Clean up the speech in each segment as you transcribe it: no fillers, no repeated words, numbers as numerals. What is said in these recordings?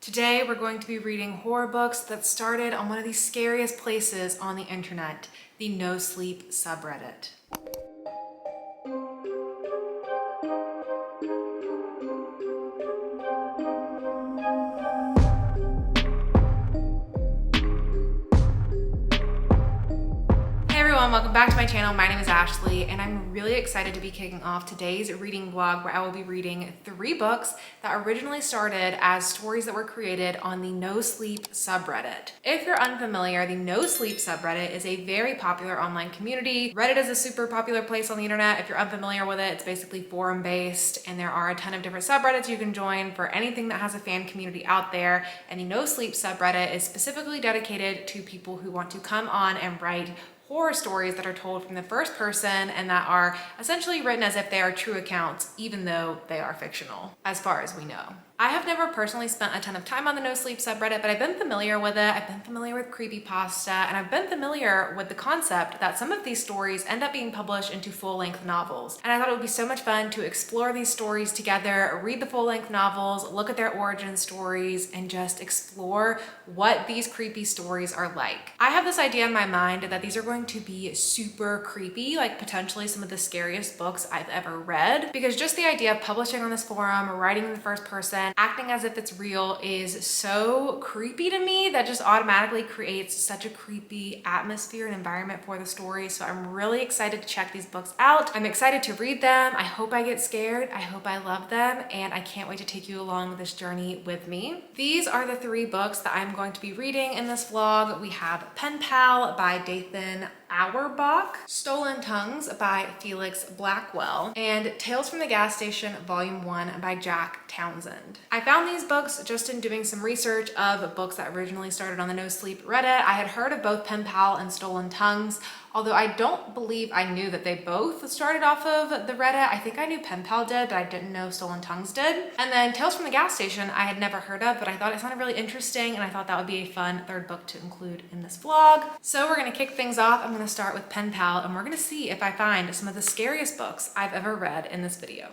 Today we're going to be reading horror books that started on one of the scariest places on the internet, the No Sleep subreddit. Welcome back to my channel. My name is Ashley and I'm really excited to be kicking off today's reading vlog where I will be reading 3 books that originally started as stories that were created on the No Sleep subreddit. If you're unfamiliar, the No Sleep subreddit is a very popular online community. Reddit is a super popular place on the internet. If you're unfamiliar with it, it's basically forum based and there are a ton of different subreddits you can join for anything that has a fan community out there. And the No Sleep subreddit is specifically dedicated to people who want to come on and write horror stories that are told from the first person and that are essentially written as if they are true accounts, even though they are fictional, as far as we know. I have never personally spent a ton of time on the No Sleep subreddit, but I've been familiar with it. I've been familiar with creepypasta, and I've been familiar with the concept that some of these stories end up being published into full-length novels. And I thought it would be so much fun to explore these stories together, read the full-length novels, look at their origin stories, and just explore what these creepy stories are like. I have this idea in my mind that these are going to be super creepy, like potentially some of the scariest books I've ever read, because just the idea of publishing on this forum, writing in the first person, acting as if it's real is so creepy to me that just automatically creates such a creepy atmosphere and environment for the story. So I'm really excited to check these books out. I'm excited to read them. I hope I get scared. I hope I love them. And I can't wait to take you along this journey with me. These are the 3 books that I'm going to be reading in this vlog. We have Penpal by Dathan Auerbach, Stolen Tongues by Felix Blackwell, and Tales from the Gas Station Volume 1 by Jack Townsend. I found these books just in doing some research of books that originally started on the No Sleep Reddit. I had heard of both Penpal and Stolen Tongues, although I don't believe I knew that they both started off of the Reddit. I think I knew Penpal did, but I didn't know Stolen Tongues did. And then Tales from the Gas Station I had never heard of, but I thought it sounded really interesting and I thought that would be a fun 3rd book to include in this vlog. So we're gonna kick things off. I'm gonna start with Penpal and we're gonna see if I find some of the scariest books I've ever read in this video.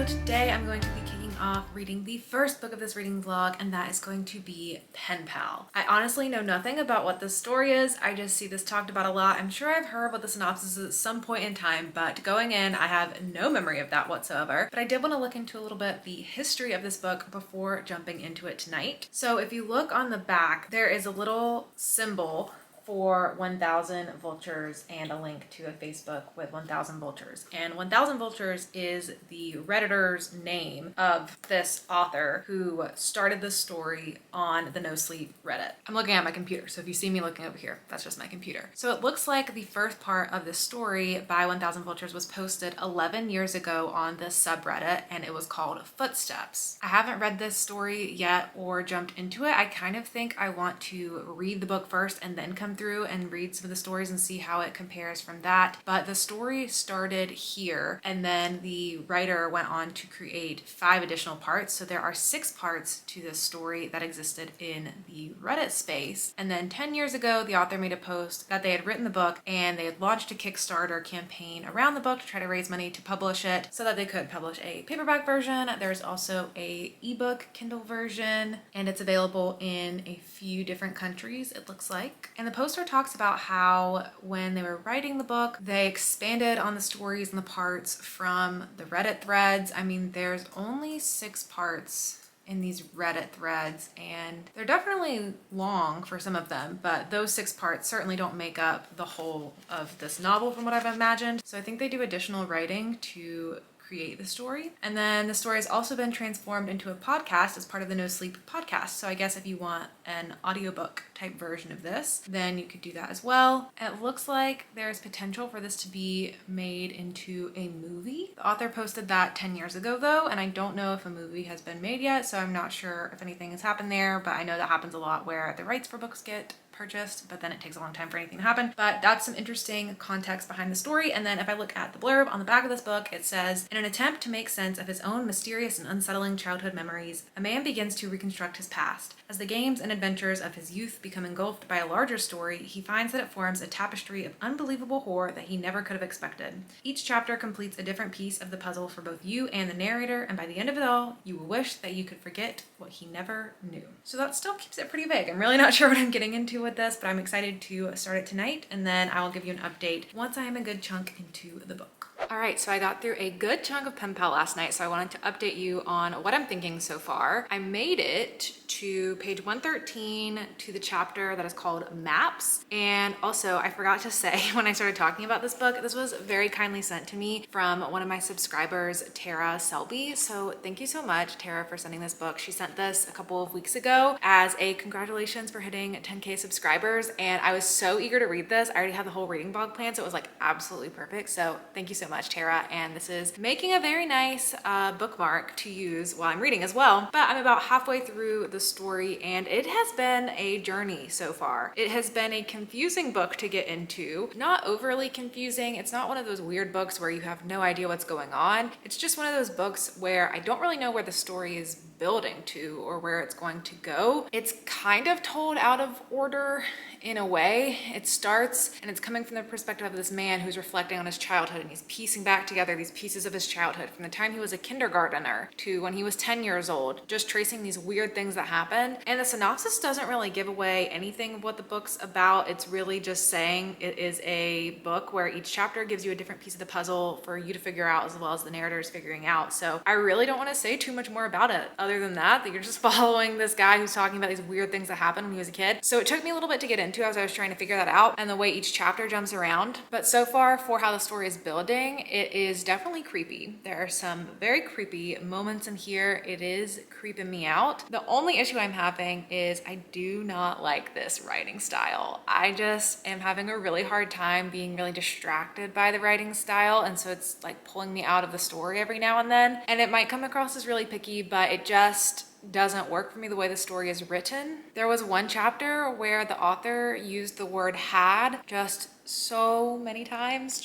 Today I'm going to be kicking off reading the first book of this reading vlog, and that is going to be Penpal. I honestly know nothing about what this story is. I just see this talked about a lot. I'm sure I've heard what the synopsis is at some point in time, but going in, I have no memory of that whatsoever. But I did want to look into a little bit the history of this book before jumping into it tonight. So if you look on the back, there is a little symbol for 1,000 vultures and a link to a Facebook with 1,000 vultures. And 1,000 vultures is the Redditor's name of this author who started this story on the No Sleep Reddit. I'm looking at my computer, so if you see me looking over here, that's just my computer. So it looks like the first part of this story by 1,000 vultures was posted 11 years ago on this subreddit, and it was called Footsteps. I haven't read this story yet or jumped into it. I kind of think I want to read the book first and then come through and read some of the stories and see how it compares from that. But the story started here and then the writer went on to create 5 additional parts. So there are 6 parts to this story that existed in the Reddit space. And then 10 years ago, the author made a post that they had written the book and they had launched a Kickstarter campaign around the book to try to raise money to publish it so that they could publish a paperback version. There's also a ebook Kindle version and it's available in a few different countries, it looks like. And the poster talks about how when they were writing the book, they expanded on the stories and the parts from the Reddit threads. I mean, there's only 6 parts in these Reddit threads and they're definitely long for some of them, but those 6 parts certainly don't make up the whole of this novel from what I've imagined. So I think they do additional writing to create the story. And then the story has also been transformed into a podcast as part of the No Sleep podcast. So I guess if you want an audiobook type version of this, then you could do that as well. It looks like there's potential for this to be made into a movie. The author posted that 10 years ago though, and I don't know if a movie has been made yet, so I'm not sure if anything has happened there, but I know that happens a lot where the rights for books get purchased, but then it takes a long time for anything to happen. But that's some interesting context behind the story. And then if I look at the blurb on the back of this book, it says, in an attempt to make sense of his own mysterious and unsettling childhood memories, a man begins to reconstruct his past. As the games and adventures of his youth become engulfed by a larger story, he finds that it forms a tapestry of unbelievable horror that he never could have expected. Each chapter completes a different piece of the puzzle for both you and the narrator, and by the end of it all, you will wish that you could forget what he never knew. So that still keeps it pretty vague. I'm really not sure what I'm getting into with this, but I'm excited to start it tonight, and then I will give you an update once I am a good chunk into the book. All right, so I got through a good chunk of Penpal last night, so I wanted to update you on what I'm thinking so far. I made it to page 113 to the chapter that is called Maps. And also, I forgot to say when I started talking about this book, this was very kindly sent to me from one of my subscribers, Tara Selby. So thank you so much, Tara, for sending this book. She sent this a couple of weeks ago as a congratulations for hitting 10K subscribers. And I was so eager to read this. I already had the whole reading blog planned, so it was like absolutely perfect. So thank you so much, Tara. And this is making a very nice bookmark to use while I'm reading as well. But I'm about halfway through the story and it has been a journey so far. It has been a confusing book to get into. Not overly confusing. It's not one of those weird books where you have no idea what's going on. It's just one of those books where I don't really know where the story is building to or where it's going to go. It's kind of told out of order in a way. It starts and it's coming from the perspective of this man who's reflecting on his childhood, and he's piecing back together these pieces of his childhood from the time he was a kindergartner to when he was 10 years old, just tracing these weird things that happened. And the synopsis doesn't really give away anything of what the book's about. It's really just saying it is a book where each chapter gives you a different piece of the puzzle for you to figure out, as well as the narrator's figuring out. So I really don't want to say too much more about it other than that you're just following this guy who's talking about these weird things that happened when he was a kid. So it took me a little bit to get into as I was trying to figure that out and the way each chapter jumps around. But so far, for how the story is building, it is definitely creepy. There are some very creepy moments in here. It is creeping me out. The only issue I'm having is I do not like this writing style. I just am having a really hard time being really distracted by the writing style, and so it's like pulling me out of the story every now and then. And it might come across as really picky, but it just doesn't work for me the way the story is written. There was one chapter where the author used the word had just so many times,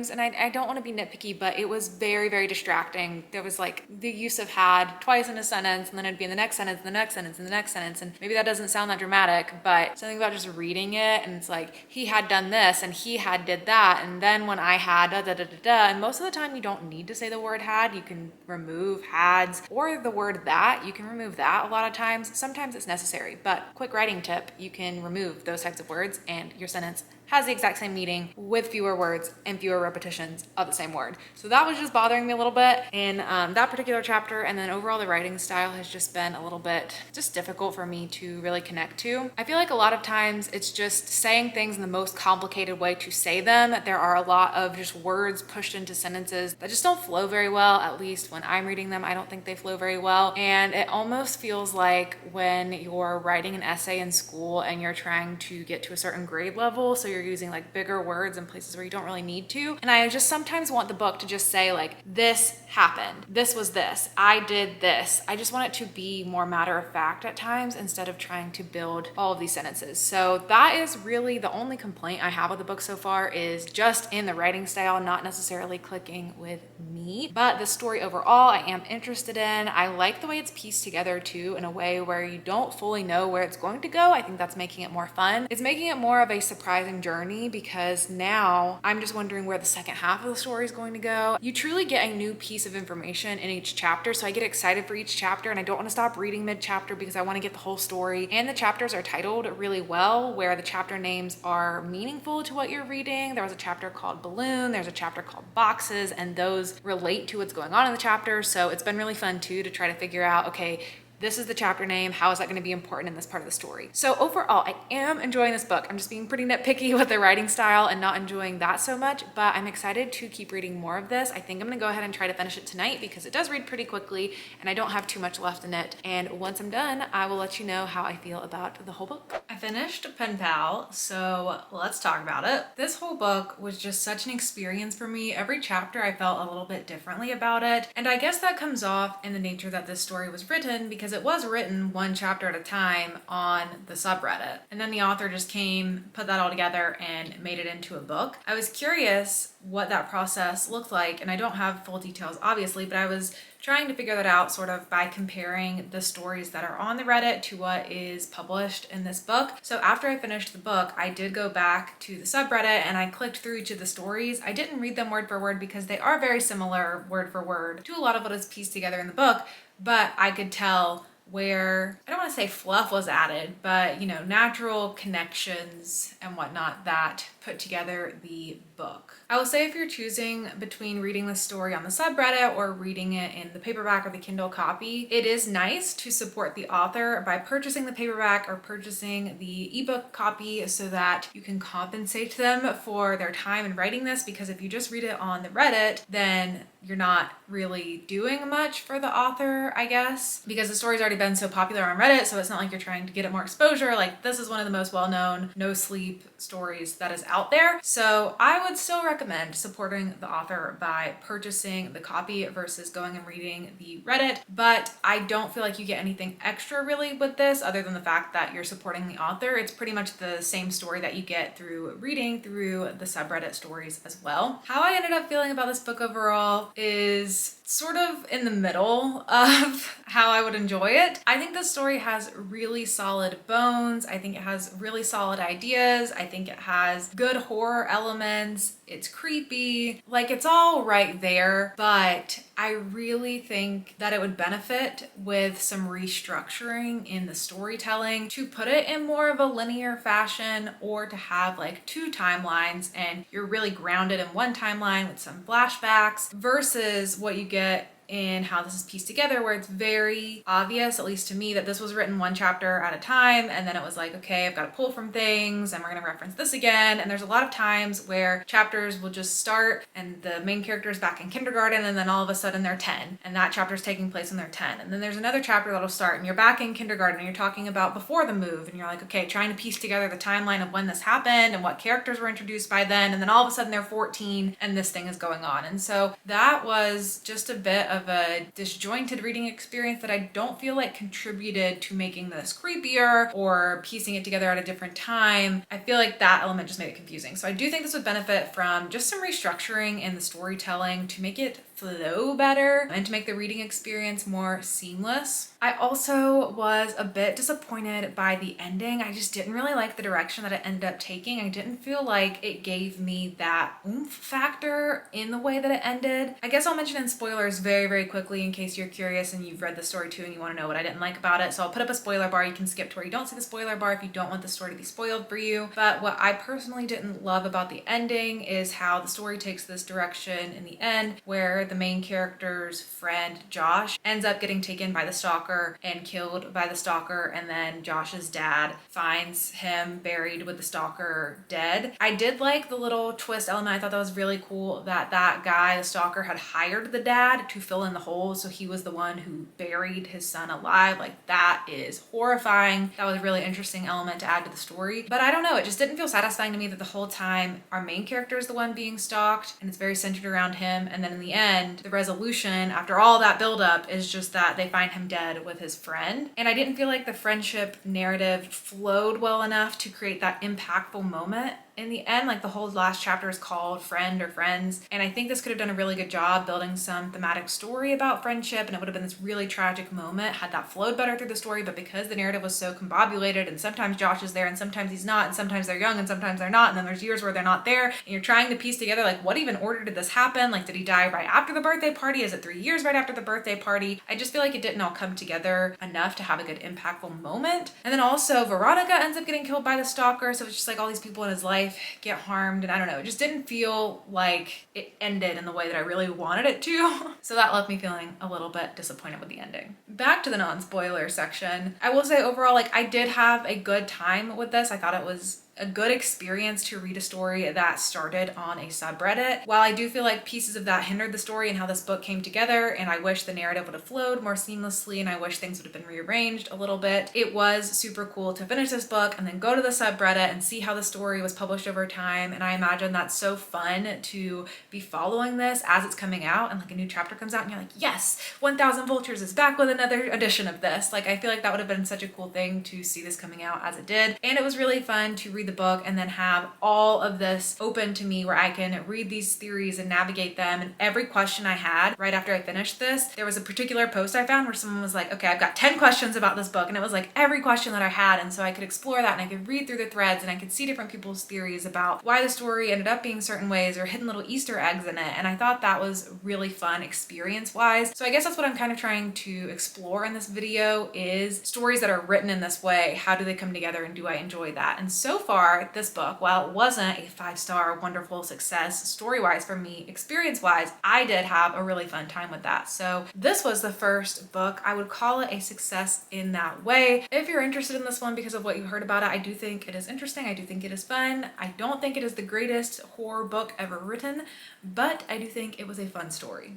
and I don't want to be nitpicky, but it was very, very distracting. There was like the use of had twice in a sentence, and then it'd be in the next sentence, the next sentence, and the next sentence, and maybe that doesn't sound that dramatic, but something about just reading it, and it's like, he had done this, and he had did that, and then when I had da da da da da, and most of the time you don't need to say the word had. You can remove hads, or the word that, you can remove that a lot of times. Sometimes it's necessary, but quick writing tip, you can remove those types of words and your sentence has the exact same meaning with fewer words and fewer repetitions of the same word. So that was just bothering me a little bit in that particular chapter. And then overall, the writing style has just been a little bit just difficult for me to really connect to. I feel like a lot of times it's just saying things in the most complicated way to say them. There are a lot of just words pushed into sentences that just don't flow very well. At least when I'm reading them, I don't think they flow very well. And it almost feels like when you're writing an essay in school and you're trying to get to a certain grade level, so you're using like bigger words in places where you don't really need to. And I just sometimes want the book to just say like, this happened, this was this, I did this. I just want it to be more matter of fact at times instead of trying to build all of these sentences. So that is really the only complaint I have with the book so far, is just in the writing style, not necessarily clicking with me. But the story overall, I am interested in. I like the way it's pieced together too, in a way where you don't fully know where it's going to go. I think that's making it more fun. It's making it more of a surprising journey, because now I'm just wondering where the second half of the story is going to go. You truly get a new piece of information in each chapter, so I get excited for each chapter, and I don't want to stop reading mid-chapter because I want to get the whole story. And the chapters are titled really well, where the chapter names are meaningful to what you're reading. There was a chapter called Balloon, there's a chapter called Boxes, and those relate to what's going on in the chapter. So it's been really fun too to try to figure out, okay, this is the chapter name, how is that going to be important in this part of the story? So overall, I am enjoying this book. I'm just being pretty nitpicky with the writing style and not enjoying that so much, but I'm excited to keep reading more of this. I think I'm going to go ahead and try to finish it tonight because it does read pretty quickly and I don't have too much left in it. And once I'm done, I will let you know how I feel about the whole book. I finished Penpal, so let's talk about it. This whole book was just such an experience for me. Every chapter I felt a little bit differently about it, and I guess that comes off in the nature that this story was written, because because it was written one chapter at a time on the subreddit. And then the author just came, put that all together, and made it into a book. I was curious what that process looked like, and I don't have full details obviously, but I was trying to figure that out sort of by comparing the stories that are on the Reddit to what is published in this book. So after I finished the book, I did go back to the subreddit and I clicked through each of the stories. I didn't read them word for word because they are very similar word for word to a lot of what is pieced together in the book, but I could tell where, I don't want to say fluff was added, but natural connections and whatnot that put together the book. I will say if you're choosing between reading the story on the subreddit or reading it in the paperback or the Kindle copy, it is nice to support the author by purchasing the paperback or purchasing the ebook copy so that you can compensate them for their time in writing this, because if you just read it on the Reddit, then you're not really doing much for the author, I guess, because the story's already been so popular on Reddit, so it's not like you're trying to get it more exposure. Like, this is one of the most well-known no sleep stories that is out there. So I would still recommend supporting the author by purchasing the copy versus going and reading the Reddit. But I don't feel like you get anything extra really with this other than the fact that you're supporting the author. It's pretty much the same story that you get through reading through the subreddit stories as well. How I ended up feeling about this book overall is sort of in the middle of how I would enjoy it. I think the story has really solid bones. I think it has really solid ideas. I think it has good horror elements. It's creepy. Like, it's all right there, but I really think that it would benefit with some restructuring in the storytelling to put it in more of a linear fashion, or to have like two timelines and you're really grounded in one timeline with some flashbacks versus what you get in how this is pieced together, where it's very obvious, at least to me, that this was written one chapter at a time, and then it was like, okay, I've got to pull from things and we're going to reference this again. And there's a lot of times where chapters will just start and the main character is back in kindergarten, and then all of a sudden they're 10 and that chapter is taking place when they're 10. And then there's another chapter that'll start and you're back in kindergarten and you're talking about before the move, and you're like, okay, trying to piece together the timeline of when this happened and what characters were introduced by then, and then all of a sudden they're 14 and this thing is going on. And so that was just a bit of a disjointed reading experience that I don't feel like contributed to making this creepier or piecing it together at a different time. I feel like that element just made it confusing. So I do think this would benefit from just some restructuring in the storytelling to make it flow better and to make the reading experience more seamless. I also was a bit disappointed by the ending. I just didn't really like the direction that it ended up taking. I didn't feel like it gave me that oomph factor in the way that it ended. I guess I'll mention in spoilers very, very quickly in case you're curious and you've read the story too and you want to know what I didn't like about it. So I'll put up a spoiler bar. You can skip to where you don't see the spoiler bar if you don't want the story to be spoiled for you. But what I personally didn't love about the ending is how the story takes this direction in the end, where the main character's friend Josh ends up getting taken by the stalker and killed by the stalker, and then Josh's dad finds him buried with the stalker dead. I did like the little twist element. I thought that was really cool that that guy, the stalker, had hired the dad to fill in the holes, so he was the one who buried his son alive. Like, that is horrifying. That was a really interesting element to add to the story. But I don't know, it just didn't feel satisfying to me that the whole time our main character is the one being stalked and it's very centered around him, and then in the end the resolution after all that buildup is just that they find him dead with his friend. And I didn't feel like the friendship narrative flowed well enough to create that impactful moment in the end. Like, the whole last chapter is called Friend or Friends, and I think this could have done a really good job building some thematic story about friendship, and it would have been this really tragic moment had that flowed better through the story. But because the narrative was so combobulated, and sometimes Josh is there and sometimes he's not, and sometimes they're young and sometimes they're not, and then there's years where they're not there, and you're trying to piece together like, what even order did this happen? Like, did he die right after the birthday party? Is it 3 years right after the birthday party? I just feel like it didn't all come together enough to have a good impactful moment. And then also Veronica ends up getting killed by the stalker, so it's just like all these people in his life get harmed, and I don't know, it just didn't feel like it ended in the way that I really wanted it to. So that left me feeling a little bit disappointed with the ending. Back to the non-spoiler section, I will say overall, like, I did have a good time with this. I thought it was a good experience to read a story that started on a subreddit. While I do feel like pieces of that hindered the story and how this book came together, and I wish the narrative would have flowed more seamlessly and I wish things would have been rearranged a little bit, it was super cool to finish this book and then go to the subreddit and see how the story was published over time. And I imagine that's so fun to be following this as it's coming out, and like a new chapter comes out and you're like, yes, 1000 Vultures is back with another edition of this. Like, I feel like that would have been such a cool thing to see this coming out as it did. And it was really fun to read the book and then have all of this open to me where I can read these theories and navigate them. And every question I had right after I finished this, there was a particular post I found where someone was like, okay, I've got 10 questions about this book. And it was like every question that I had. And so I could explore that and I could read through the threads and I could see different people's theories about why the story ended up being certain ways or hidden little Easter eggs in it. And I thought that was really fun experience-wise. So I guess that's what I'm kind of trying to explore in this video, is stories that are written in this way. How do they come together and do I enjoy that? And so far, this book, while it wasn't a 5-star wonderful success story-wise for me, experience-wise, I did have a really fun time with that. So this was the first book. I would call it a success in that way. If you're interested in this one because of what you heard about it, I do think it is interesting. I do think it is fun. I don't think it is the greatest horror book ever written, but I do think it was a fun story.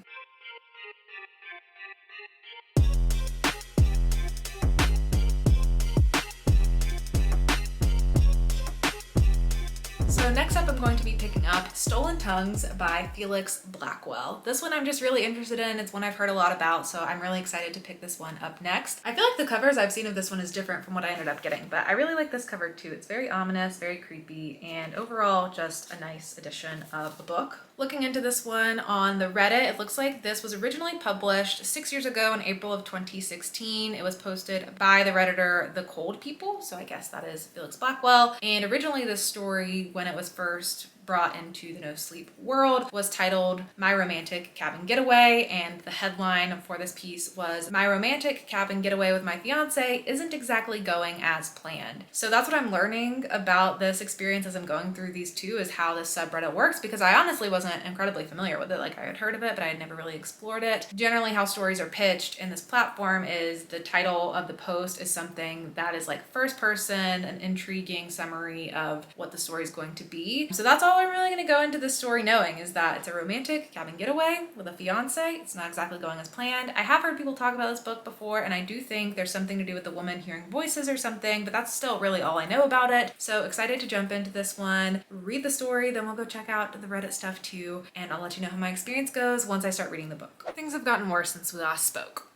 So next up, I'm going to be picking up Stolen Tongues by Felix Blackwell. This one I'm just really interested in. It's one I've heard a lot about, so I'm really excited to pick this one up next. I feel like the covers I've seen of this one is different from what I ended up getting, but I really like this cover too. It's very ominous, very creepy, and overall just a nice edition of the book. Looking into this one on the Reddit, it looks like this was originally published 6 years ago in April of 2016. It was posted by the Redditor The Cold People, so I guess that is Felix Blackwell. And originally this story, when it was first brought into the No Sleep world, was titled My Romantic Cabin Getaway, and the headline for this piece was My Romantic Cabin Getaway with My Fiance Isn't Exactly Going as Planned. So that's what I'm learning about this experience as I'm going through these two, is how this subreddit works, because I honestly wasn't incredibly familiar with it. Like, I had heard of it, but I had never really explored it. Generally, how stories are pitched in this platform is the title of the post is something that is like first person, an intriguing summary of what the story is going to be. So that's all I'm really going to go into this story knowing, is that it's a romantic cabin getaway with a fiance. It's not exactly going as planned. I have heard people talk about this book before, and I do think there's something to do with the woman hearing voices or something, but that's still really all I know about it. So excited to jump into this one, read the story, then we'll go check out the Reddit stuff too, and I'll let you know how my experience goes once I start reading the book. Things have gotten worse since we last spoke.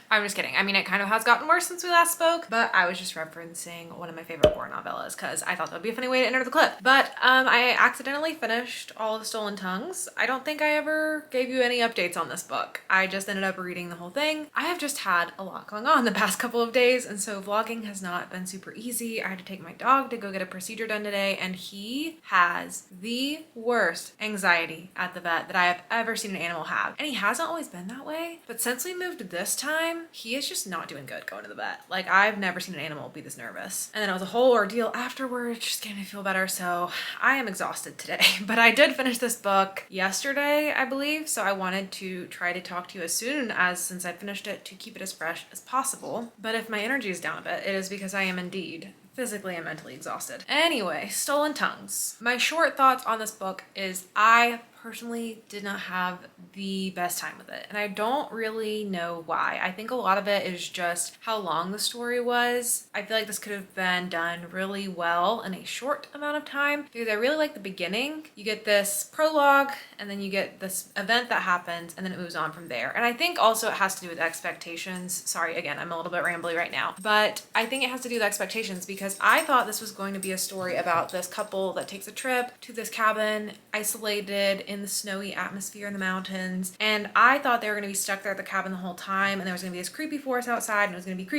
I'm just kidding. I mean, it kind of has gotten worse since we last spoke, but I was just referencing one of my favorite horror novellas because I thought that would be a funny way to enter the clip. But I accidentally finished all of Stolen Tongues. I don't think I ever gave you any updates on this book. I just ended up reading the whole thing. I have just had a lot going on the past couple of days, and so vlogging has not been super easy. I had to take my dog to go get a procedure done today, and he has the worst anxiety at the vet that I have ever seen an animal have. And he hasn't always been that way, but since we moved this time, he is just not doing good going to the vet. Like, I've never seen an animal be this nervous. And then it was a whole ordeal afterwards, just getting me feel better. So I am exhausted today, but I did finish this book yesterday, I believe. So I wanted to try to talk to you as soon as, since I finished it, to keep it as fresh as possible. But if my energy is down a bit, it is because I am indeed physically and mentally exhausted. Anyway, Stolen Tongues. My short thoughts on this book is I personally did not have the best time with it, and I don't really know why. I think a lot of it is just how long the story was. I feel like this could have been done really well in a short amount of time, because I really like the beginning. You get this prologue, and then you get this event that happens, and then it moves on from there. And I think also it has to do with expectations. Sorry, again, I'm a little bit rambly right now, but I think it has to do with expectations, because I thought this was going to be a story about this couple that takes a trip to this cabin isolated in the snowy atmosphere in the mountains, and I thought they were going to be stuck there at the cabin the whole time, and there was going to be this creepy forest outside, and it was going to be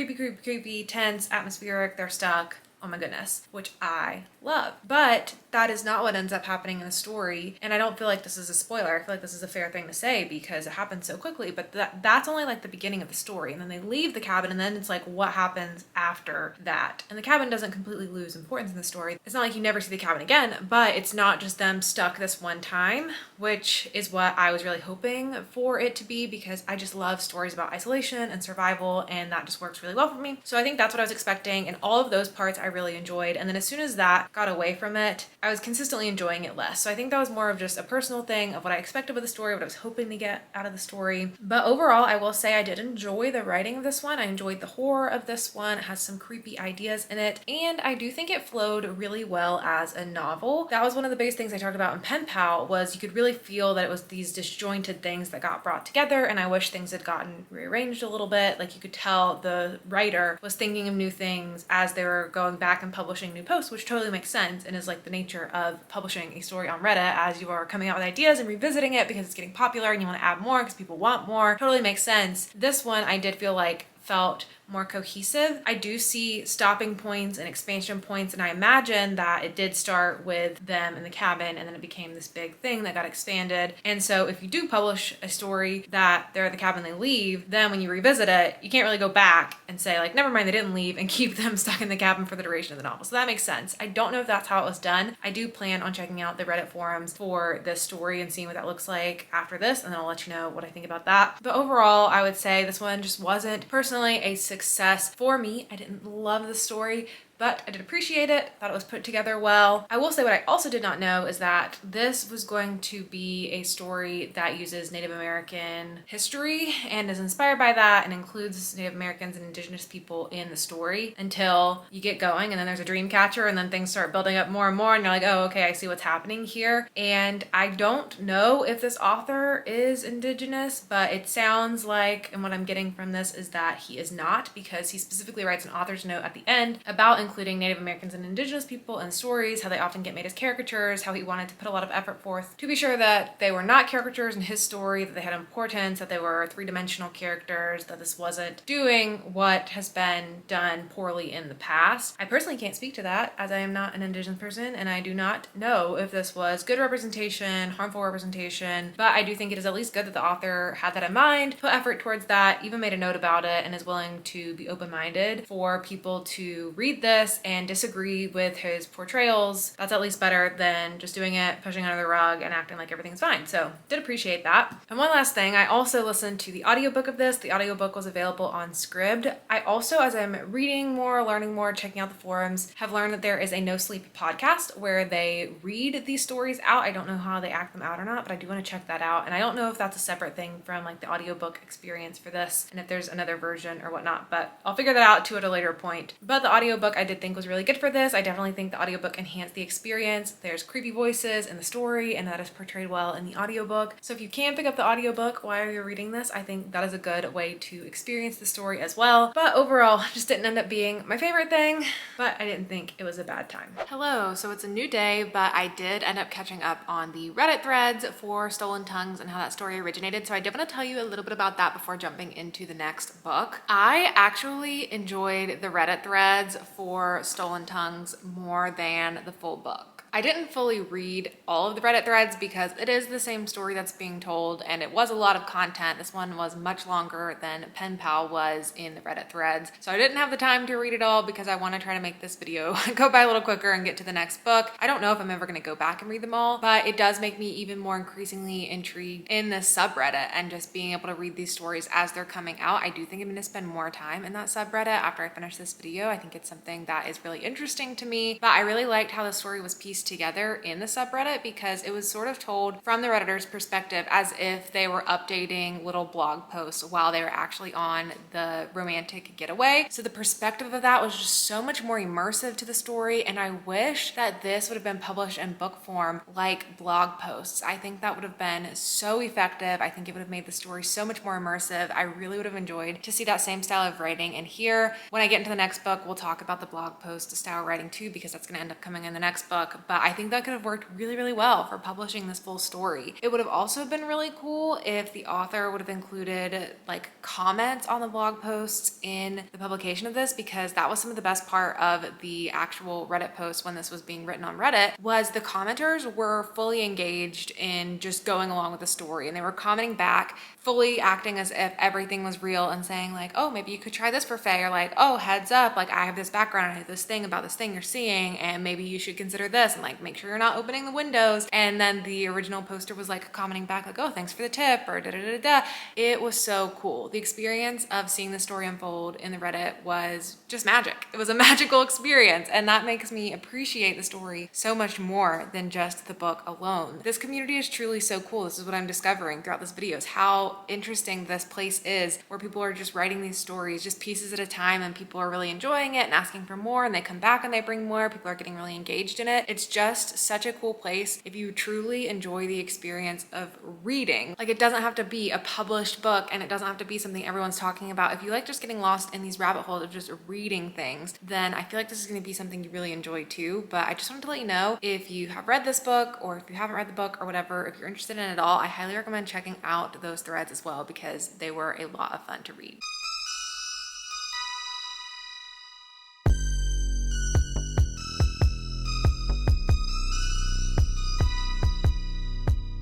creepy, tense, atmospheric. They're stuck. Oh my goodness, which I love. But that is not what ends up happening in the story. And I don't feel like this is a spoiler. I feel like this is a fair thing to say because it happens so quickly, but that's only like the beginning of the story. And then they leave the cabin, and then it's like what happens after that. And the cabin doesn't completely lose importance in the story. It's not like you never see the cabin again, but it's not just them stuck this one time, which is what I was really hoping for it to be, because I just love stories about isolation and survival, and that just works really well for me. So I think that's what I was expecting, and all of those parts I really enjoyed. And then as soon as that got away from it, I was consistently enjoying it less. So I think that was more of just a personal thing of what I expected with the story, what I was hoping to get out of the story. But overall, I will say I did enjoy the writing of this one. I enjoyed the horror of this one. It has some creepy ideas in it. And I do think it flowed really well as a novel. That was one of the biggest things I talked about in Penpal, was you could really feel that it was these disjointed things that got brought together, and I wish things had gotten rearranged a little bit. Like, you could tell the writer was thinking of new things as they were going back and publishing new posts, which totally makes sense and is like the nature of publishing a story on Reddit, as you are coming out with ideas and revisiting it because it's getting popular and you want to add more because people want more. Totally makes sense. This one I did feel like felt more cohesive. I do see stopping points and expansion points, and I imagine that it did start with them in the cabin and then it became this big thing that got expanded. And so if you do publish a story that they're at the cabin, they leave, then when you revisit it, you can't really go back and say like, never mind, they didn't leave, and keep them stuck in the cabin for the duration of the novel. So that makes sense. I don't know if that's how it was done. I do plan on checking out the Reddit forums for this story and seeing what that looks like after this, and then I'll let you know what I think about that. But overall, I would say this one just wasn't personally a success for me. I didn't love the story, but I did appreciate it, thought it was put together well. I will say what I also did not know is that this was going to be a story that uses Native American history and is inspired by that and includes Native Americans and Indigenous people in the story until you get going, and then there's a dream catcher, and then things start building up more and more, and you're like, oh, okay, I see what's happening here. And I don't know if this author is Indigenous, but it sounds like, and what I'm getting from this is that he is not, because he specifically writes an author's note at the end about including Native Americans and Indigenous people in stories, how they often get made as caricatures, how he wanted to put a lot of effort forth to be sure that they were not caricatures in his story, that they had importance, that they were three-dimensional characters, that this wasn't doing what has been done poorly in the past. I personally can't speak to that, as I am not an Indigenous person, and I do not know if this was good representation, harmful representation, but I do think it is at least good that the author had that in mind, put effort towards that, even made a note about it, and is willing to be open-minded for people to read this and disagree with his portrayals. That's at least better than just doing it, pushing it under the rug, and acting like everything's fine. So did appreciate that. And one last thing, I also listened to the audiobook of this. The audiobook was available on Scribd. I also, as I'm reading more, learning more, checking out the forums, have learned that there is a No Sleep podcast where they read these stories out. I don't know how they act them out or not, but I do want to check that out. And I don't know if that's a separate thing from like the audiobook experience for this, and if there's another version or whatnot, but I'll figure that out too at a later point. But the audiobook I did think was really good for this. I definitely think the audiobook enhanced the experience. There's creepy voices in the story, and that is portrayed well in the audiobook. So if you can pick up the audiobook while you're reading this, I think that is a good way to experience the story as well. But overall, just didn't end up being my favorite thing, but I didn't think it was a bad time. Hello, so it's a new day, but I did end up catching up on the Reddit threads for Stolen Tongues and how that story originated. So I did want to tell you a little bit about that before jumping into the next book. I actually enjoyed the Reddit threads for Stolen Tongues more than the full book. I didn't fully read all of the Reddit threads because it is the same story that's being told, and it was a lot of content. This one was much longer than Penpal was in the Reddit threads. So I didn't have the time to read it all because I want to try to make this video go by a little quicker and get to the next book. I don't know if I'm ever going to go back and read them all, but it does make me even more increasingly intrigued in this subreddit and just being able to read these stories as they're coming out. I do think I'm going to spend more time in that subreddit after I finish this video. I think it's something that is really interesting to me, but I really liked how the story was pieced together in the subreddit because it was sort of told from the Redditor's perspective as if they were updating little blog posts while they were actually on the romantic getaway. So the perspective of that was just so much more immersive to the story, and I wish that this would have been published in book form like blog posts. I think that would have been so effective. I think it would have made the story so much more immersive. I really would have enjoyed to see that same style of writing in here. When I get into the next book, we'll talk about the blog post style writing too, because that's going to end up coming in the next book, but I think that could have worked really, really well for publishing this full story. It would have also been really cool if the author would have included like comments on the blog posts in the publication of this, because that was some of the best part of the actual Reddit post when this was being written on Reddit, was the commenters were fully engaged in just going along with the story, and they were commenting back, fully acting as if everything was real and saying like, oh, maybe you could try this for Faye, or like, oh, heads up, like I have this background, I have this thing about this thing you're seeing, and maybe you should consider this. and like make sure you're not opening the windows. And then the original poster was like commenting back like, oh, thanks for the tip, or da da da da. It was so cool. The experience of seeing the story unfold in the Reddit was just magic. It was a magical experience, and that makes me appreciate the story so much more than just the book alone. This community is truly so cool. This is what I'm discovering throughout this video, is how interesting this place is, where people are just writing these stories just pieces at a time, and people are really enjoying it and asking for more, and they come back and they bring more. People are getting really engaged in it. It's just such a cool place if you truly enjoy the experience of reading. Like, it doesn't have to be a published book, and it doesn't have to be something everyone's talking about. If you like just getting lost in these rabbit holes of just reading things, then I feel like this is going to be something you really enjoy too. But I just wanted to let you know, if you have read this book, or if you haven't read the book or whatever, if you're interested in it at all, I highly recommend checking out those threads as well, because they were a lot of fun to read.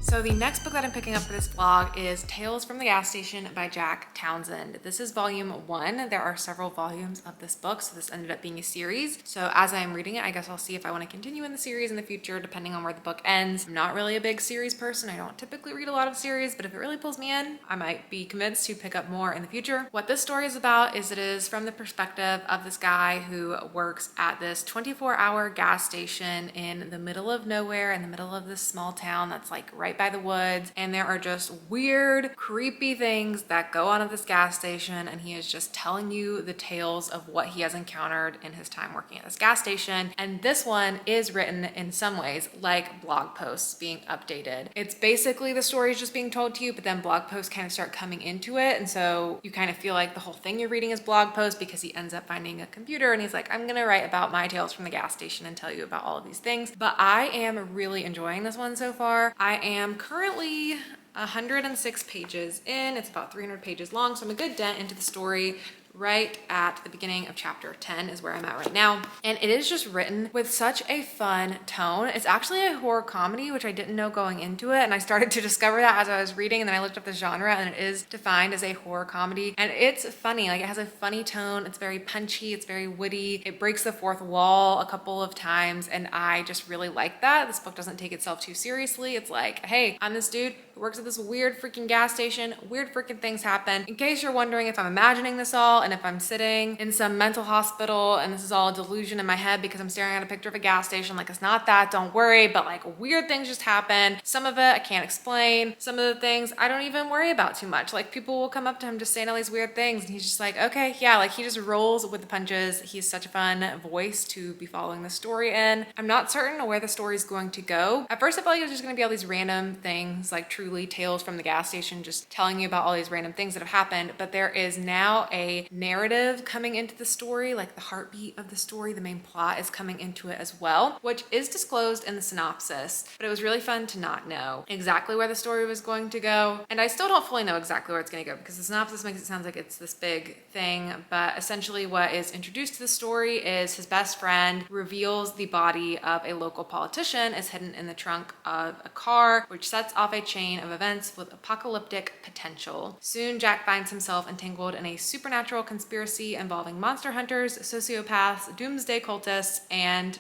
So the next book that I'm picking up for this vlog is Tales from the Gas Station by Jack Townsend. This is volume 1. There are several volumes of this book, so this ended up being a series. So as I'm reading it, I guess I'll see if I want to continue in the series in the future, depending on where the book ends. I'm not really a big series person. I don't typically read a lot of series, but if it really pulls me in, I might be convinced to pick up more in the future. What this story is about is it is from the perspective of this guy who works at this 24-hour gas station in the middle of nowhere, in the middle of this small town that's like right by the woods, and there are just weird, creepy things that go on at this gas station, and he is just telling you the tales of what he has encountered in his time working at this gas station. And this one is written in some ways like blog posts being updated. It's basically the story is just being told to you, but then blog posts kind of start coming into it, and so you kind of feel like the whole thing you're reading is blog posts, because he ends up finding a computer and he's like, I'm gonna write about my tales from the gas station and tell you about all of these things. But I am really enjoying this one so far. I am currently 106 pages in. It's about 300 pages long, so I'm a good dent into the story. Right at the beginning of chapter 10 is where I'm at right now. And it is just written with such a fun tone. It's actually a horror comedy, which I didn't know going into it. And I started to discover that as I was reading, and then I looked up the genre, and it is defined as a horror comedy. And it's funny, like it has a funny tone. It's very punchy, it's very witty. It breaks the fourth wall a couple of times, and I just really like that. This book doesn't take itself too seriously. It's like, hey, I'm this dude who works at this weird freaking gas station. Weird freaking things happen. In case you're wondering if I'm imagining this all, and if I'm sitting in some mental hospital and this is all a delusion in my head because I'm staring at a picture of a gas station, like, it's not that, don't worry, but like weird things just happen. Some of it I can't explain. Some of the things I don't even worry about too much. Like, people will come up to him just saying all these weird things, and he's just like, okay, yeah, like he just rolls with the punches. He's such a fun voice to be following the story in. I'm not certain where the story is going to go. At first I felt like it was just gonna be all these random things, like truly tales from the gas station, just telling you about all these random things that have happened, but there is now a narrative coming into the story, like the heartbeat of the story, the main plot is coming into it as well, which is disclosed in the synopsis. But it was really fun to not know exactly where the story was going to go, and I still don't fully know exactly where it's going to go, because the synopsis makes it sound like it's this big thing. But essentially what is introduced to the story is his best friend reveals the body of a local politician is hidden in the trunk of a car, which sets off a chain of events with apocalyptic potential. Soon Jack finds himself entangled in a supernatural conspiracy involving monster hunters, sociopaths, doomsday cultists, and ...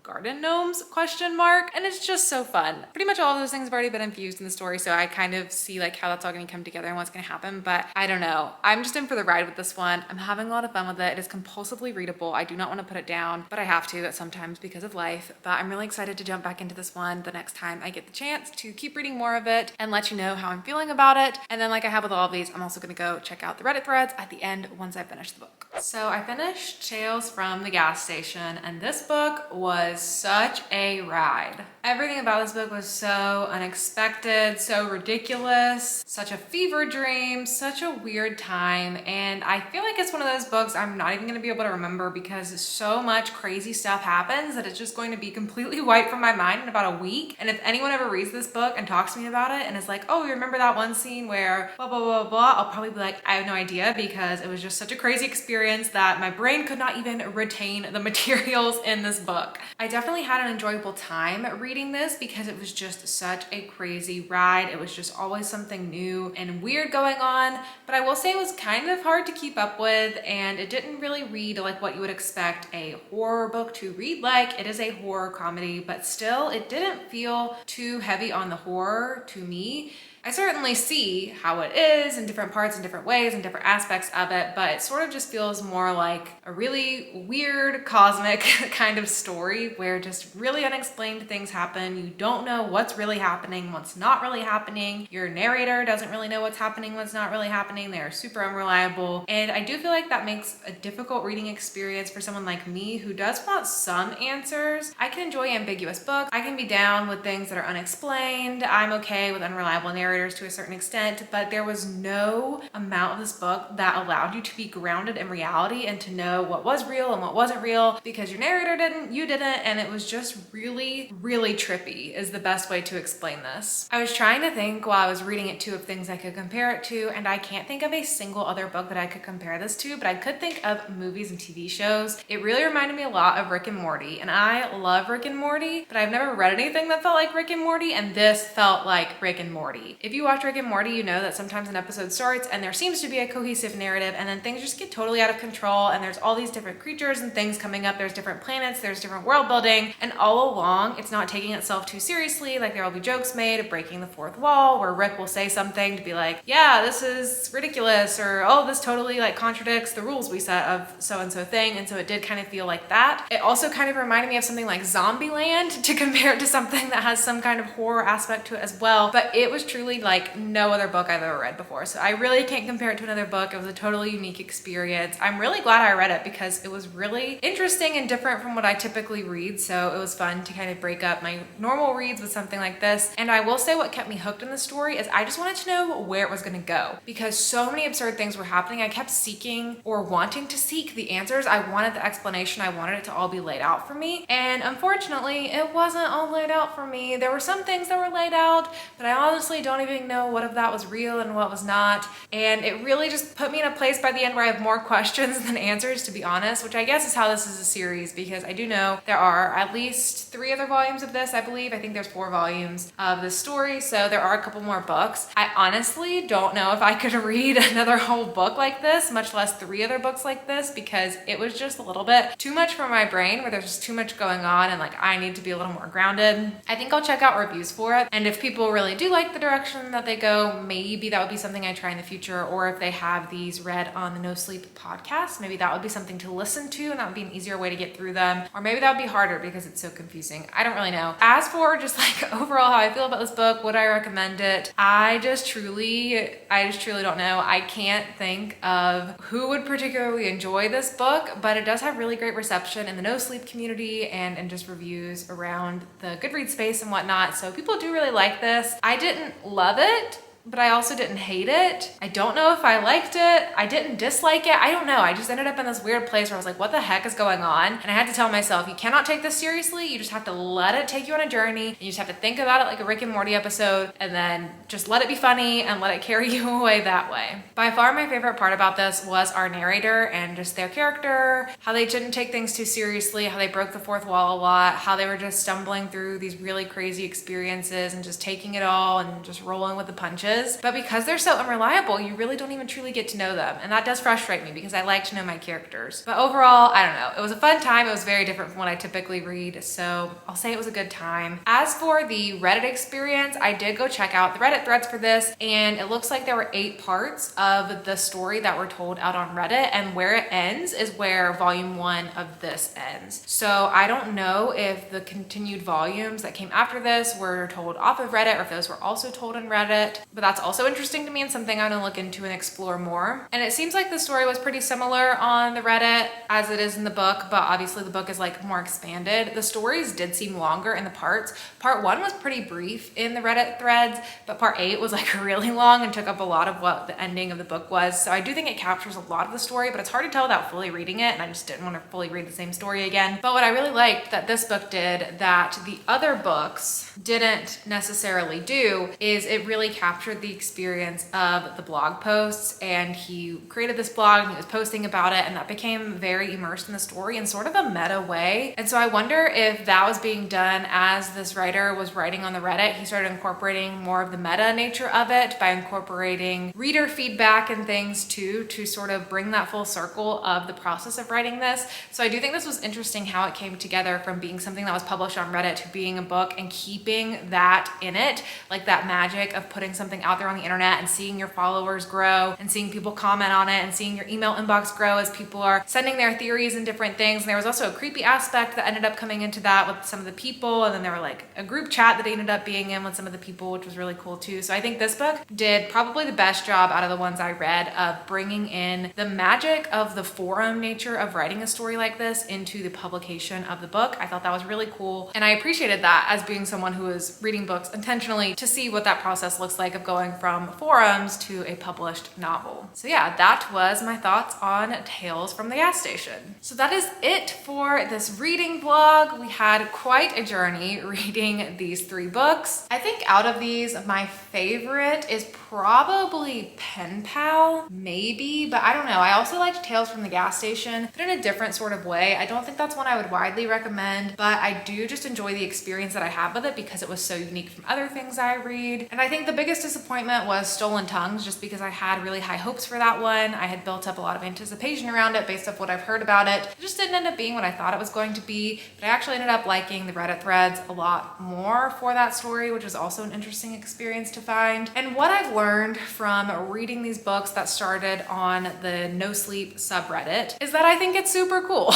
garden gnomes, ? And it's just so fun. Pretty much all of those things have already been infused in the story, so I kind of see like how that's all going to come together and what's going to happen. But I don't know, I'm just in for the ride with this one. I'm having a lot of fun with it. It is compulsively readable. I do not want to put it down, but I have to at sometimes because of life. But I'm really excited to jump back into this one the next time I get the chance to keep reading more of it and let you know how I'm feeling about it. And then, like I have with all of these, I'm also going to go check out the Reddit threads at the end once I finish the book. So I finished Tales from the Gas Station, and this book was such a ride. Everything about this book was so unexpected, so ridiculous, such a fever dream, such a weird time. And I feel like it's one of those books I'm not even gonna be able to remember, because so much crazy stuff happens that it's just going to be completely wiped from my mind in about a week. And if anyone ever reads this book and talks to me about it and is like, oh, you remember that one scene where blah, blah, blah, blah, I'll probably be like, I have no idea, because because it was just such a crazy experience that my brain could not even retain the materials in this book. I definitely had an enjoyable time reading this because it was just such a crazy ride. It was just always something new and weird going on, but I will say it was kind of hard to keep up with, and it didn't really read like what you would expect a horror book to read like. It is a horror comedy, but still it didn't feel too heavy on the horror to me. I certainly see how it is in different parts and different ways and different aspects of it, but it sort of just feels more like a really weird cosmic kind of story where just really unexplained things happen. You don't know what's really happening, what's not really happening. Your narrator doesn't really know what's happening, what's not really happening. They're super unreliable. And I do feel like that makes a difficult reading experience for someone like me who does want some answers. I can enjoy ambiguous books. I can be down with things that are unexplained. I'm okay with unreliable narrators to a certain extent, but there was no amount of this book that allowed you to be grounded in reality and to know what was real and what wasn't real, because your narrator didn't, you didn't, and it was just really, really trippy is the best way to explain this. I was trying to think while I was reading it too of things I could compare it to, and I can't think of a single other book that I could compare this to, but I could think of movies and TV shows. It really reminded me a lot of Rick and Morty, and I love Rick and Morty, but I've never read anything that felt like Rick and Morty, and this felt like Rick and Morty. If you watch Rick and Morty, you know that sometimes an episode starts and there seems to be a cohesive narrative, and then things just get totally out of control, and there's all these different creatures and things coming up. There's different planets, there's different world building, and all along it's not taking itself too seriously. Like there will be jokes made of breaking the fourth wall where Rick will say something to be like, yeah, this is ridiculous, or oh, this totally like contradicts the rules we set of so-and-so thing. And so it did kind of feel like that. It also kind of reminded me of something like Zombieland, to compare it to something that has some kind of horror aspect to it as well, but it was truly like no other book I've ever read before. So I really can't compare it to another book. It was a totally unique experience. I'm really glad I read it because it was really interesting and different from what I typically read. So it was fun to kind of break up my normal reads with something like this. And I will say what kept me hooked in the story is I just wanted to know where it was going to go, because so many absurd things were happening. I kept seeking or wanting to seek the answers. I wanted the explanation. I wanted it to all be laid out for me. And unfortunately, it wasn't all laid out for me. There were some things that were laid out, but I honestly don't even know what of that was real and what was not. And it really just put me in a place by the end where I have more questions than answers, to be honest, which I guess is how this is a series, because I do know there are at least 3 other volumes of this, I believe. I think there's 4 volumes of this story, so there are a couple more books. I honestly don't know if I could read another whole book like this, much less 3 other books like this, because it was just a little bit too much for my brain, where there's just too much going on and like I need to be a little more grounded. I think I'll check out reviews for it, and if people really do like the direction that they go, maybe that would be something I try in the future. Or if they have these read on the No Sleep podcast, maybe that would be something to listen to, and that would be an easier way to get through them. Or maybe that would be harder because it's so confusing. I don't really know. As for just like overall how I feel about this book, would I recommend it? I just truly don't know. I can't think of who would particularly enjoy this book, but it does have really great reception in the No Sleep community and in just reviews around the Goodreads space and whatnot. So people do really like this. I didn't love it, but I also didn't hate it. I don't know if I liked it. I didn't dislike it. I don't know. I just ended up in this weird place where I was like, what the heck is going on? And I had to tell myself, you cannot take this seriously. You just have to let it take you on a journey. And you just have to think about it like a Rick and Morty episode, and then just let it be funny and let it carry you away that way. By far, my favorite part about this was our narrator and just their character, how they didn't take things too seriously, how they broke the fourth wall a lot, how they were just stumbling through these really crazy experiences and just taking it all and just rolling with the punches. But because they're so unreliable, you really don't even truly get to know them. And that does frustrate me because I like to know my characters. But overall, I don't know. It was a fun time. It was very different from what I typically read. So I'll say it was a good time. As for the Reddit experience, I did go check out the Reddit threads for this, and it looks like there were 8 parts of the story that were told out on Reddit, and where it ends is where volume 1 of this ends. So I don't know if the continued volumes that came after this were told off of Reddit or if those were also told on Reddit, but that's also interesting to me and something I'm gonna look into and explore more. And it seems like the story was pretty similar on the Reddit as it is in the book, but obviously the book is like more expanded. The stories did seem longer in the parts. Part 1 was pretty brief in the Reddit threads, but part 8 was like really long and took up a lot of what the ending of the book was. So I do think it captures a lot of the story, but it's hard to tell without fully reading it, and I just didn't want to fully read the same story again. But what I really liked that this book did that the other books didn't necessarily do is it really captured captured the experience of the blog posts, and he created this blog and he was posting about it, and that became very immersed in the story in sort of a meta way. And so I wonder if that was being done as this writer was writing on the Reddit. He started incorporating more of the meta nature of it by incorporating reader feedback and things too, to sort of bring that full circle of the process of writing this. So I do think this was interesting how it came together from being something that was published on Reddit to being a book, and keeping that in it, like that magic of putting something out there on the internet and seeing your followers grow and seeing people comment on it and seeing your email inbox grow as people are sending their theories and different things. And there was also a creepy aspect that ended up coming into that with some of the people, and then there were like a group chat that he ended up being in with some of the people, which was really cool too. So I think this book did probably the best job out of the ones I read of bringing in the magic of the forum nature of writing a story like this into the publication of the book. I thought that was really cool, and I appreciated that as being someone who is reading books intentionally, to see what that process looks like of going from forums to a published novel. So yeah, that was my thoughts on Tales from the Gas Station. So that is it for this reading vlog. We had quite a journey reading these 3 books. I think out of these, my favorite is probably Penpal, maybe, but I don't know. I also liked Tales from the Gas Station, but in a different sort of way. I don't think that's one I would widely recommend, but I do just enjoy the experience that I have with it because it was so unique from other things I read. And I think the biggest disappointment was Stolen Tongues, just because I had really high hopes for that one. I had built up a lot of anticipation around it based off what I've heard about it. It just didn't end up being what I thought it was going to be, but I actually ended up liking the Reddit threads a lot more for that story, which was also an interesting experience to find. And what I've learned from reading these books that started on the No Sleep subreddit is that I think it's super cool.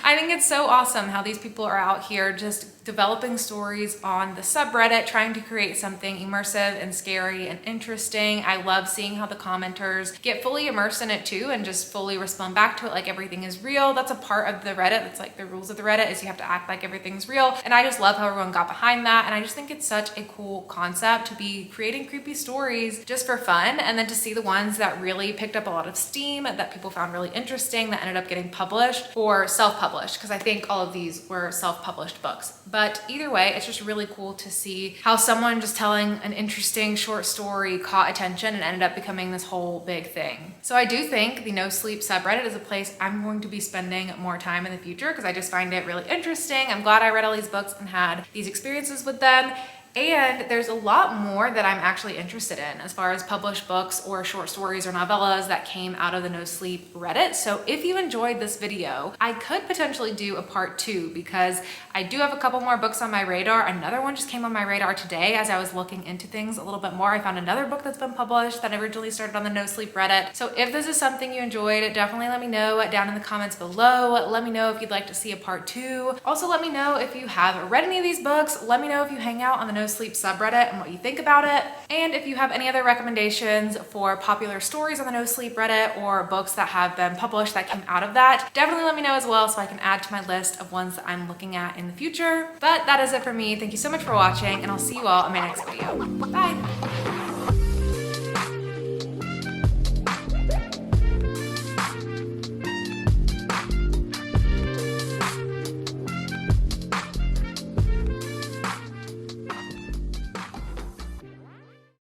I think it's so awesome how these people are out here just developing stories on the subreddit, trying to create something immersive and scary and interesting. I love seeing how the commenters get fully immersed in it too and just fully respond back to it like everything is real. That's a part of the Reddit. It's like the rules of the Reddit is you have to act like everything's real. And I just love how everyone got behind that. And I just think it's such a cool concept to be creating creepy stories just for fun, and then to see the ones that really picked up a lot of steam that people found really interesting that ended up getting published or self-published, because I think all of these were self-published books. But either way, it's just really cool to see how someone just telling an interesting short story caught attention and ended up becoming this whole big thing. So I do think the No Sleep subreddit is a place I'm going to be spending more time in the future because I just find it really interesting. I'm glad I read all these books and had these experiences with them. And there's a lot more that I'm actually interested in as far as published books or short stories or novellas that came out of the No Sleep Reddit. So if you enjoyed this video, I could potentially do a part 2 because I do have a couple more books on my radar. Another one just came on my radar today as I was looking into things a little bit more. I found another book that's been published that originally started on the No Sleep Reddit. So if this is something you enjoyed, definitely let me know down in the comments below. Let me know if you'd like to see a part 2. Also, let me know if you have read any of these books. Let me know if you hang out on the No Sleep subreddit and what you think about it. And if you have any other recommendations for popular stories on the No Sleep Reddit or books that have been published that came out of that, definitely let me know as well so I can add to my list of ones that I'm looking at in the future. But that is it for me. Thank you so much for watching, and I'll see you all in my next video. Bye!